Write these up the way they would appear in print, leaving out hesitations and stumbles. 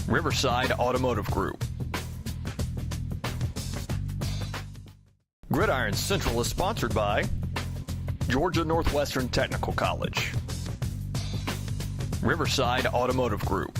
Riverside Automotive Group. Gridiron Central is sponsored by Georgia Northwestern Technical College. Riverside Automotive Group.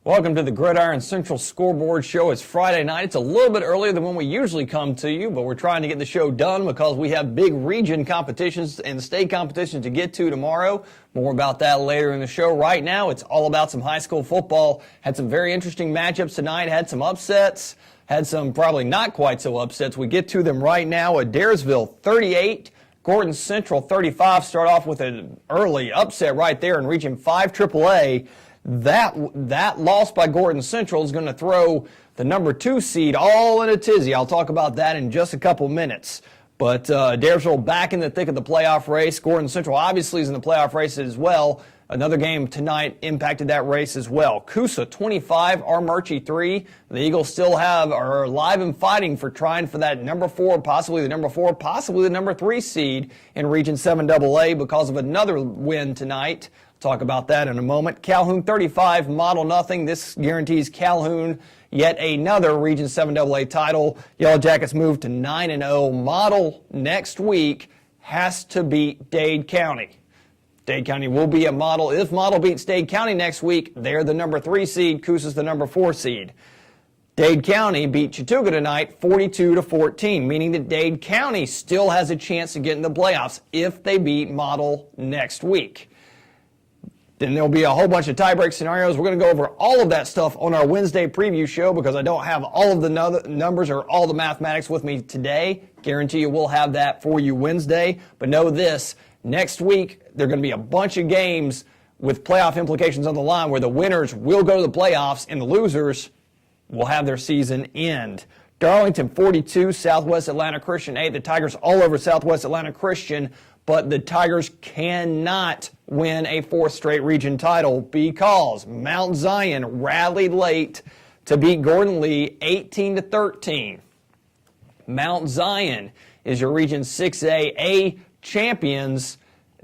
Welcome to the Gridiron Central Scoreboard Show. It's Friday night. It's a little bit earlier than when we usually come to you, but we're trying to get the show done because we have big region competitions and state competitions to get to tomorrow. More about that later in the show. Right now, it's all about some high school football. Had some very interesting matchups tonight. Had some upsets. Had some probably not quite so upsets. We get to them right now. Adairsville 38, Gordon Central 35. Start off with an early upset right there in Region 5 AAA. That loss by Gordon Central is going to throw the number 2 seed all in a tizzy. I'll talk about that in just a couple minutes. But Adairsville back in the thick of the playoff race. Gordon Central obviously is in the playoff race as well. Another game tonight impacted that race as well. Coosa 25, Armurchie 3. The Eagles still are alive and fighting for trying for that number 4, possibly the number 4, possibly the number 3 seed in Region 7 AA because of another win tonight. Talk about that in a moment. Calhoun 35, Model nothing. This guarantees Calhoun yet another Region 7 AA title. Yellow Jackets move to 9-0. Model next week has to beat Dade County. Dade County will be a Model. If Model beats Dade County next week, they're the number 3 seed. Coosa's the number 4 seed. Dade County beat Chattooga tonight 42-14, meaning that Dade County still has a chance to get in the playoffs if they beat Model next week. Then there'll be a whole bunch of tiebreak scenarios. We're going to go over all of that stuff on our Wednesday preview show because I don't have all of the numbers or all the mathematics with me today. Guarantee you we'll have that for you Wednesday. But know this, next week there are going to be a bunch of games with playoff implications on the line where the winners will go to the playoffs and the losers will have their season end. Darlington 42, Southwest Atlanta Christian 8. The Tigers all over Southwest Atlanta Christian, but the Tigers cannot win a 4th straight region title because Mount Zion rallied late to beat Gordon Lee 18-13. Mount Zion is your Region 6A champions.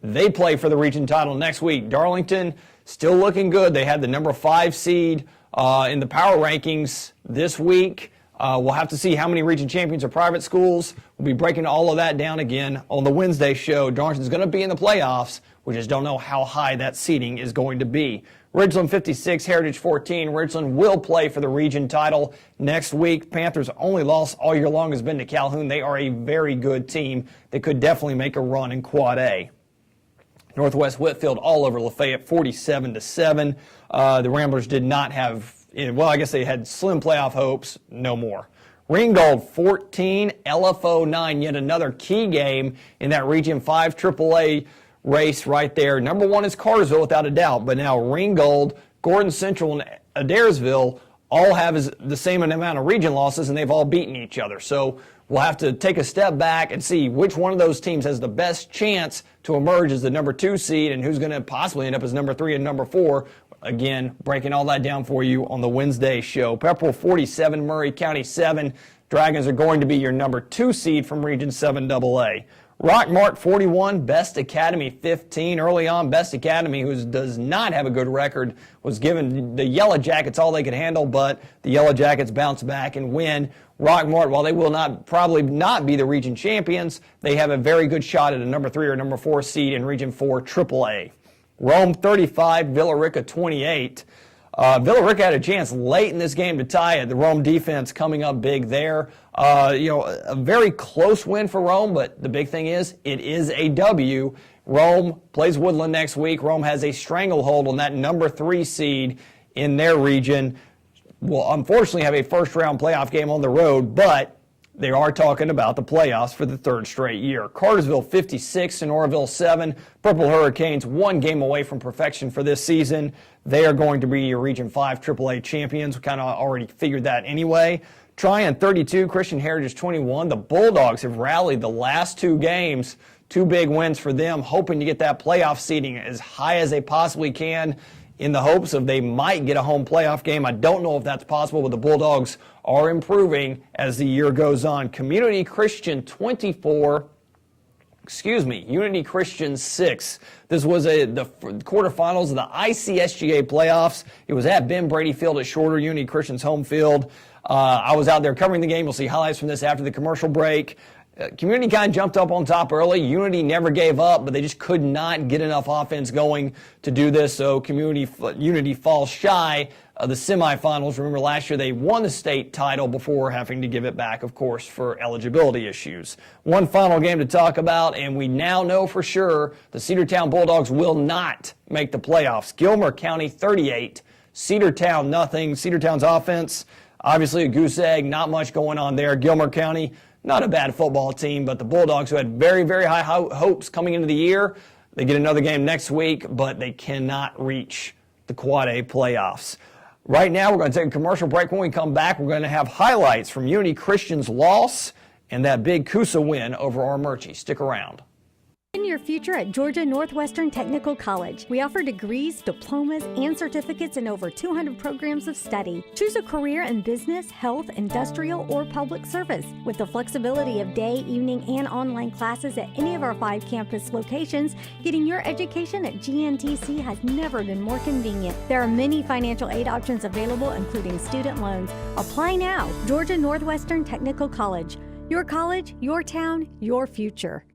They play for the region title next week. Darlington still looking good. They had the number 5 seed in the power rankings this week. We'll have to see how many region champions are private schools. We'll be breaking all of that down again on the Wednesday show. Darlington's going to be in the playoffs. We just don't know how high that seeding is going to be. Ridgeland 56, Heritage 14. Ridgeland will play for the region title next week. Panthers' only loss all year long has been to Calhoun. They are a very good team that could definitely make a run in Quad A. Northwest Whitfield all over Lafayette 47-7. The Ramblers did not have, well, I guess they had slim playoff hopes, no more. Ringgold 14, LFO 9, yet another key game in that Region 5 AAA race right there. Number 1 is Cartersville without a doubt, but now Ringgold, Gordon Central, and Adairsville all have the same amount of region losses, and they've all beaten each other. So we'll have to take a step back and see which one of those teams has the best chance to emerge as the number 2 seed and who's going to possibly end up as number 3 and number 4. Again, breaking all that down for you on the Wednesday show. Pepperell 47, Murray County 7. Dragons are going to be your number 2 seed from Region 7 AA. Rockmart 41, Best Academy 15. Early on, Best Academy, who does not have a good record, was given the Yellow Jackets all they could handle, but the Yellow Jackets bounce back and win. Rockmart, while they will probably not be the region champions, they have a very good shot at a number 3 or number 4 seed in Region 4 AAA. Rome 35, Villa Rica 28. Villa Rica had a chance late in this game to tie it. The Rome defense coming up big there. A very close win for Rome, but the big thing is it is a W. Rome plays Woodland next week. Rome has a stranglehold on that number 3 seed in their region. Will unfortunately have a first-round playoff game on the road, but they are talking about the playoffs for the 3rd straight year. Cartersville 56 and Oroville 7. Purple Hurricanes 1 game away from perfection for this season. They are going to be your Region 5 AAA champions. We kind of already figured that anyway. Tryon 32, Christian Heritage 21. The Bulldogs have rallied the last 2 games. 2 big wins for them, hoping to get that playoff seeding as high as they possibly can in the hopes of they might get a home playoff game. I don't know if that's possible, but the Bulldogs are improving as the year goes on. Community Christian 24, Unity Christian 6. This was the quarterfinals of the ICSGA playoffs. It was at Ben Brady Field at Shorter, Unity Christian's home field. I was out there covering the game. We'll see highlights from this after the commercial break. Community kind of jumped up on top early. Unity never gave up, but they just could not get enough offense going to do this. So Unity falls shy of the semifinals. Remember, last year they won the state title before having to give it back, of course, for eligibility issues. One final game to talk about, and we now know for sure the Cedartown Bulldogs will not make the playoffs. Gilmer County 38, Cedartown nothing. Cedartown's offense, obviously a goose egg, not much going on there. Gilmer County, not a bad football team, but the Bulldogs, who had very, very high hopes coming into the year, they get another game next week, but they cannot reach the Quad A playoffs. Right now, we're going to take a commercial break. When we come back, we're going to have highlights from Unity Christian's loss and that big Coosa win over Armurchie. Stick around. In your future at Georgia Northwestern Technical College. We offer degrees, diplomas, and certificates in over 200 programs of study. Choose a career in business, health, industrial, or public service. With the flexibility of day, evening, and online classes at any of our 5 campus locations, getting your education at GNTC has never been more convenient. There are many financial aid options available, including student loans. Apply now. Georgia Northwestern Technical College. Your college, your town, your future.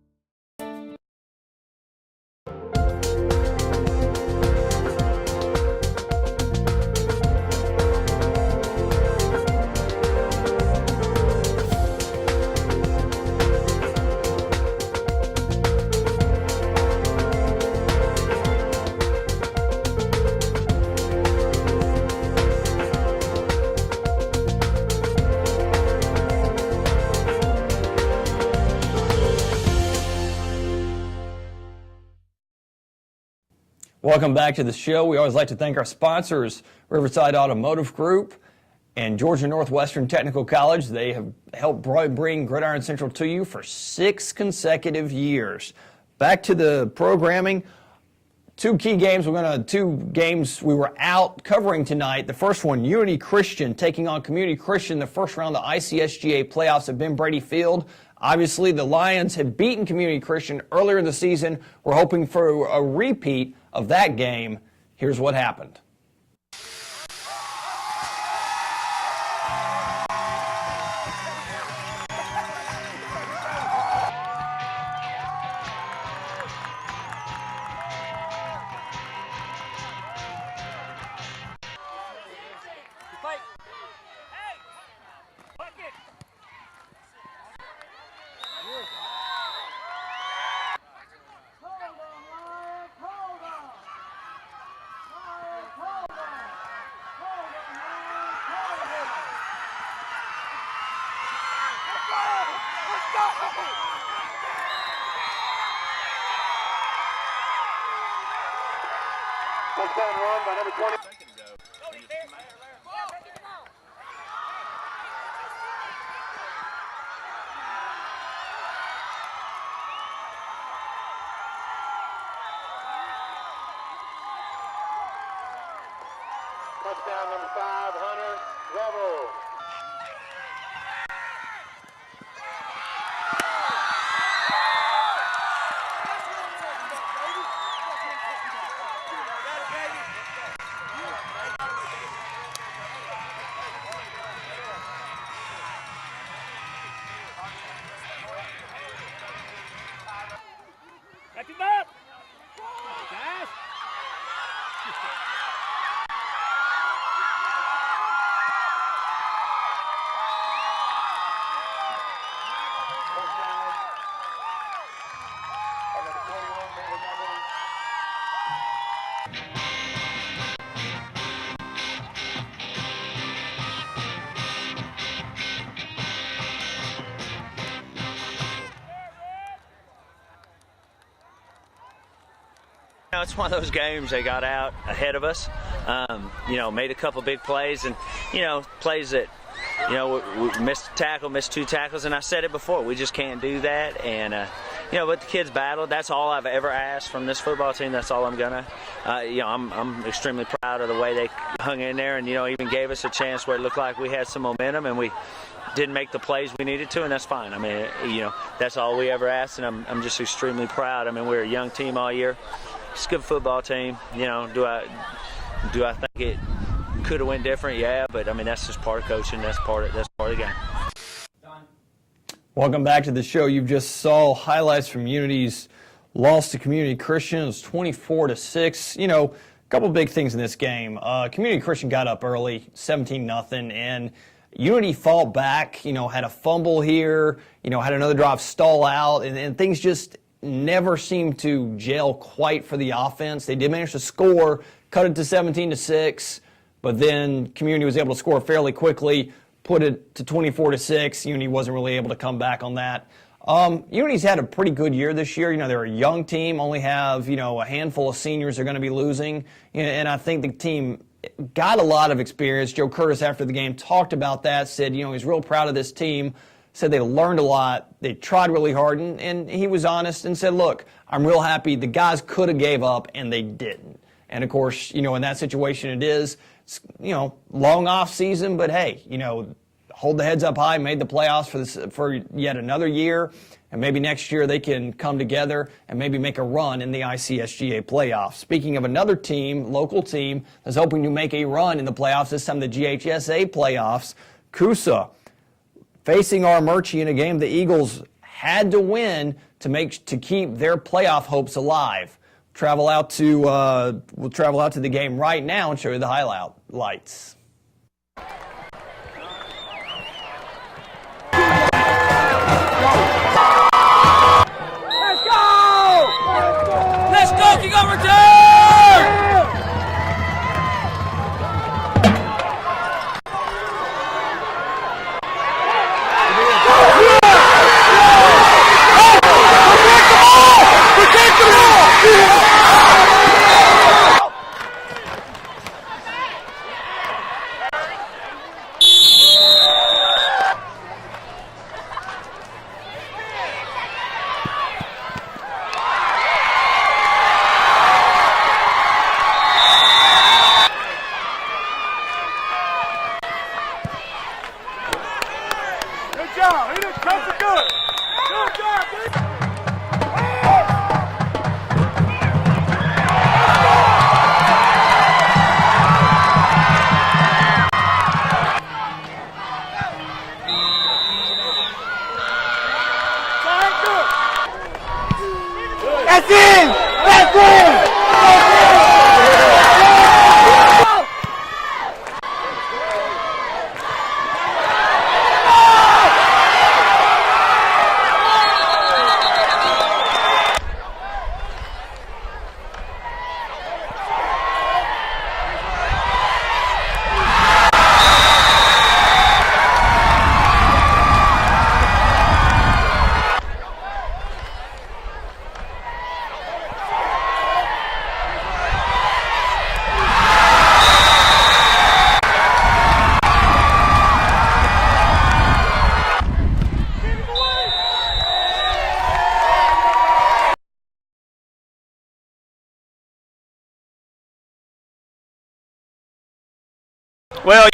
Welcome back to the show. We always like to thank our sponsors, Riverside Automotive Group and Georgia Northwestern Technical College. They have helped bring Gridiron Central to you for 6 consecutive years. Back to the programming. 2 key games. 2 games we were out covering tonight. The first one, Unity Christian taking on Community Christian, the first round of the ICSGA playoffs at Ben Brady Field. Obviously, the Lions had beaten Community Christian earlier in the season. We're hoping for a repeat of that game. Here's what happened. Touchdown run by number 20. Touchdown number 5, Hunter Rebel. Back him up! Guys! It's one of those games they got out ahead of us, made a couple big plays and, plays that, we missed a tackle, missed 2 tackles, and I said it before, we just can't do that. And, but the kids battled. That's all I've ever asked from this football team. That's all I'm gonna. I'm extremely proud of the way they hung in there and, even gave us a chance where it looked like we had some momentum, and we didn't make the plays we needed to, and that's fine. I mean, that's all we ever asked, and I'm just extremely proud. I mean, we're a young team all year. It's a good football team. Do I think it could have went different? Yeah, but I mean, that's just part of coaching. That's part of the game. Welcome back to the show. You just saw highlights from Unity's loss to Community Christian. It was 24-6. A couple big things in this game. Community Christian got up early, 17-0, and Unity fought back. Had a fumble here. Had another drive stall out, and things just never seemed to gel quite for the offense. They did manage to score, cut it to 17-6, but then Community was able to score fairly quickly, put it to 24-6. Unity wasn't really able to come back on that. Unity's had a pretty good year this year. They're a young team, only have, a handful of seniors they're going to be losing. And I think the team got a lot of experience. Joe Curtis, after the game, talked about that, said, he's real proud of this team, said they learned a lot. They tried really hard, and he was honest and said, look, I'm real happy. The guys could have gave up, and they didn't. And, of course, in that situation it is, long off season, but hey, hold the heads up high, made the playoffs for yet another year, and maybe next year they can come together and maybe make a run in the ICSGA playoffs. Speaking of another team, local team, that's hoping to make a run in the playoffs, this time the GHSA playoffs, Coosa, facing our Murchie in a game the Eagles had to win to keep their playoff hopes alive. We'll travel out to the game right now and show you the highlights. Let's go, kick over return!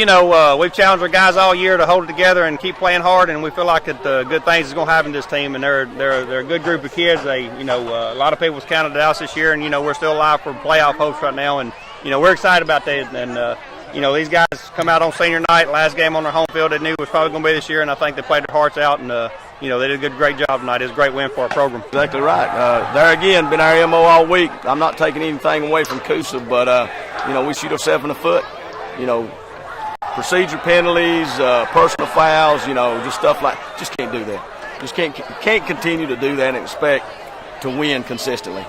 Well, we've challenged our guys all year to hold it together and keep playing hard, and we feel like good things is going to happen to this team. And they're a good group of kids. They, a lot of people's counted it out this year, and we're still alive for playoff hopes right now. And we're excited about that. And these guys come out on senior night, last game on their home field. They knew it was probably going to be this year, and I think they played their hearts out. And they did a great job tonight. It was a great win for our program. Exactly right. There again, been our MO all week. I'm not taking anything away from Coosa, but we shoot ourselves in the foot. Procedure penalties, personal fouls, just stuff just can't do that. Just can't continue to do that and expect to win consistently.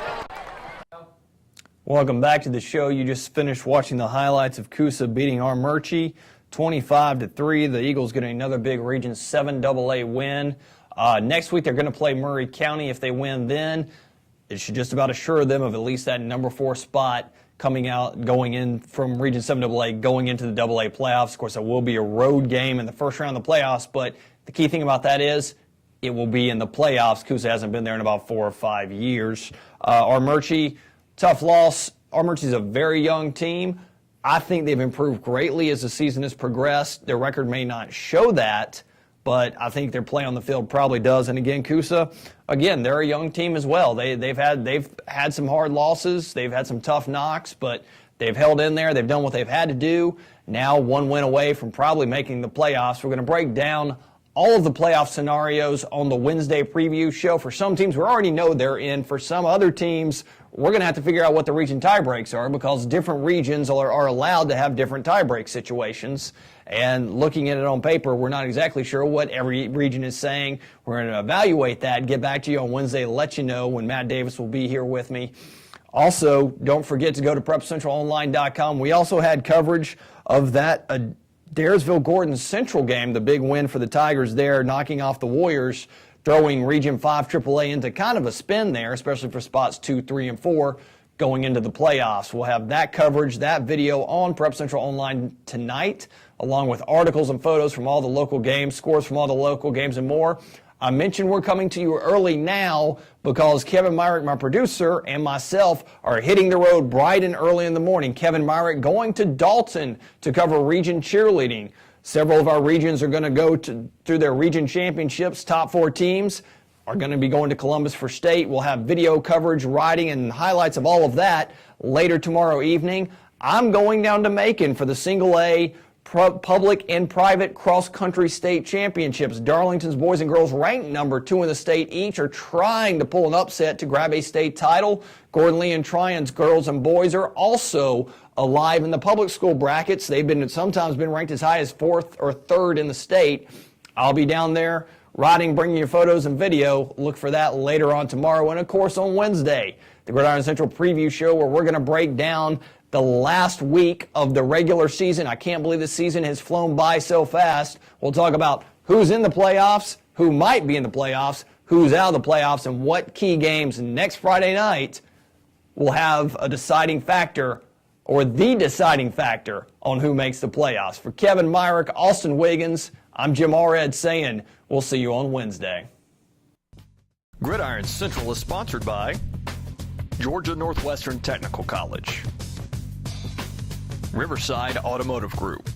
Welcome back to the show. You just finished watching the highlights of Coosa beating our Murchie 25-3. The Eagles getting another big Region 7 AA win. Next week they're going to play Murray County. If they win then, it should just about assure them of at least that number 4 spot going in from Region 7 AA, going into the AA playoffs. Of course, it will be a road game in the first round of the playoffs, but the key thing about that is it will be in the playoffs. Coosa hasn't been there in about 4 or 5 years. Our Murchie, tough loss. Our Murchie's a very young team. I think they've improved greatly as the season has progressed. Their record may not show that, but I think their play on the field probably does. And again, Coosa, again, they're a young team as well. They've had some hard losses. They've had some tough knocks, but they've held in there. They've done what they've had to do. Now 1 win away from probably making the playoffs. We're going to break down all of the playoff scenarios on the Wednesday preview show. For some teams, we already know they're in. For some other teams, we're going to have to figure out what the region tiebreaks are, because different regions are allowed to have different tiebreak situations. And looking at it on paper, we're not exactly sure what every region is saying. We're going to evaluate that and get back to you on Wednesday to let you know when Matt Davis will be here with me. Also, don't forget to go to PrepCentralOnline.com. We also had coverage of that Daresville-Gordon Central game, the big win for the Tigers there, knocking off the Warriors, throwing Region 5 AAA into kind of a spin there, especially for spots 2, 3, and 4 going into the playoffs. We'll have that coverage, that video on Prep Central Online tonight, along with articles and photos from all the local games, scores from all the local games, and more. I mentioned we're coming to you early now because Kevin Myrick, my producer, and myself are hitting the road bright and early in the morning. Kevin Myrick going to Dalton to cover region cheerleading. Several of our regions are going to go through their region championships. Top 4 teams are going to be going to Columbus for state. We'll have video coverage, writing, and highlights of all of that later tomorrow evening. I'm going down to Macon for the Single A public and private cross-country state championships. Darlington's boys and girls, ranked number 2 in the state each, are trying to pull an upset to grab a state title. Gordon Lee and Tryon's girls and boys are also alive in the public school brackets. They've sometimes been ranked as high as 4th or 3rd in the state. I'll be down there riding, bringing you photos and video. Look for that later on tomorrow. And, of course, on Wednesday, the Gridiron Central preview show, where we're going to break down the last week of the regular season. I can't believe the season has flown by so fast. We'll talk about who's in the playoffs, who might be in the playoffs, who's out of the playoffs, and what key games next Friday night will have a deciding factor, or the deciding factor, on who makes the playoffs. For Kevin Myrick, Austin Wiggins, I'm Jim Allred saying we'll see you on Wednesday. Gridiron Central is sponsored by Georgia Northwestern Technical College, Riverside Automotive Group,